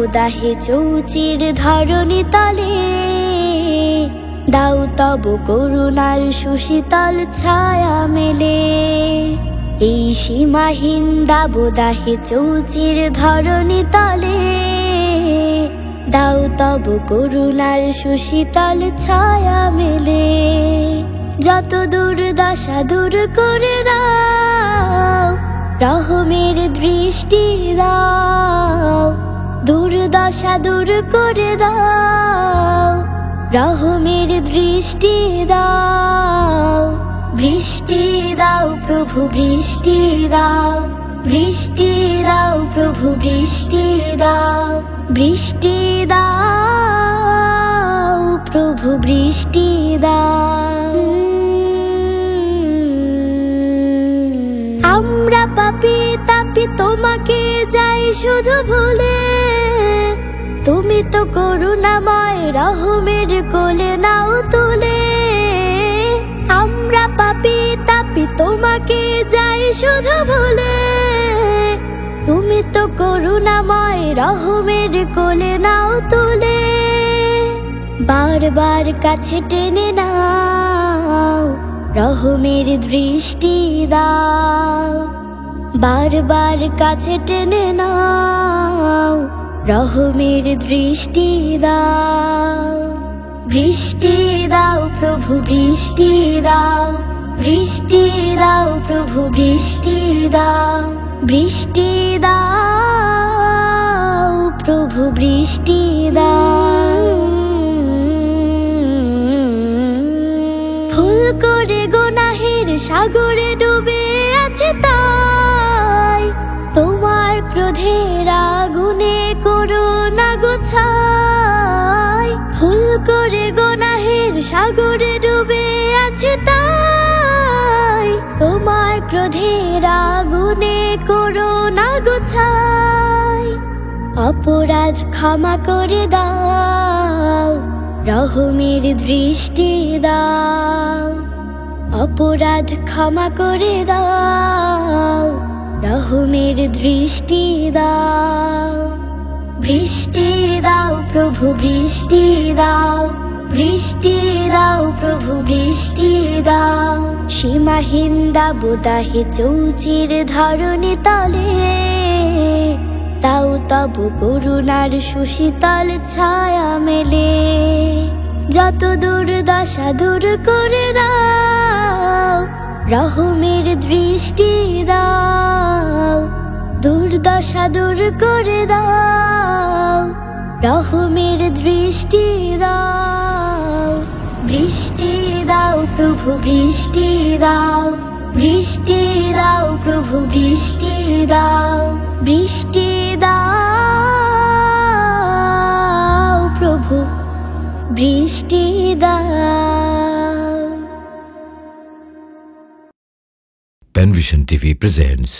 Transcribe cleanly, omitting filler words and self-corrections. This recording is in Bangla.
দাবদাহে চৌচির ধরণী তলে, দাও তব করুণার সুশীতল ছায়া মেলে। এই সীমাহীন দাবদাহে চৌচির ধরণী তলে, দাও তব করুণার সুশীতল ছায়া মেলে। যত দুর্দশা দূর করে দাও, রহমের দৃষ্টি দাও। দুর্দশা দূর করে দাও, রহমের দৃষ্টি দাও। বৃষ্টি দাও প্রভু বৃষ্টি দাও, বৃষ্টি দাও প্রভু বৃষ্টি দাও। বৃষ্টি দাও প্রভু বৃষ্টি দাও। আমরা পাপী তাপি তোমাকে যাই শুধু ভুলে, তুমি তো করুণাময় রহমের কোলে নাও তুলে। আমরা পাপী তাপি তোমাকে যাই শুধু ভুলে, তুমি তো করুণাময় রহমের কোলে নাও তুলে। বারবার কাছে টেনে নাও, রহমের দৃষ্টি দাও। বারবার কাছে টেনে নাও, রহমের দৃষ্টি দাও। বৃষ্টি দাও প্রভু বৃষ্টি দাও, বৃষ্টি দাও প্রভু বৃষ্টি দাও। বৃষ্টি দাও প্রভু বৃষ্টি দাও। ভুল করে গুনাহের সাগরে ডুবে আছে তাই, তোমার ক্রোধের আগুনে করুণা গোছাই। ভুল করে গুনাহের সাগরে ডুবে আছে তাই, তোমার ক্রোধের আগুনে করুণা গোছাই। অপরাধ ক্ষমা করে দাও, রহমের দৃষ্টি দাও। অপরাধ ক্ষমা করে দাও, রহমের দৃষ্টি দাও। বৃষ্টি দাও প্রভু বৃষ্টি দাও, বৃষ্টি দাও প্রভু বৃষ্টি দাও। সীমাহীন দাবদাহে চৌচির ধরণী তলে, দাও তব করুণার সুশীতল ছায়া মেলে। যত দুর্দশা দূর করে দাও, রহমের দৃষ্টি দাও। দুর্দশা দূর করে দাও, রহমের দৃষ্টি দাও। বৃষ্টি দাও প্রভু বৃষ্টি দাও, বৃষ্টি দাও প্রভু বৃষ্টি দাও। বৃষ্টি দাও প্রভু বৃষ্টি দাও। PenVision TV presents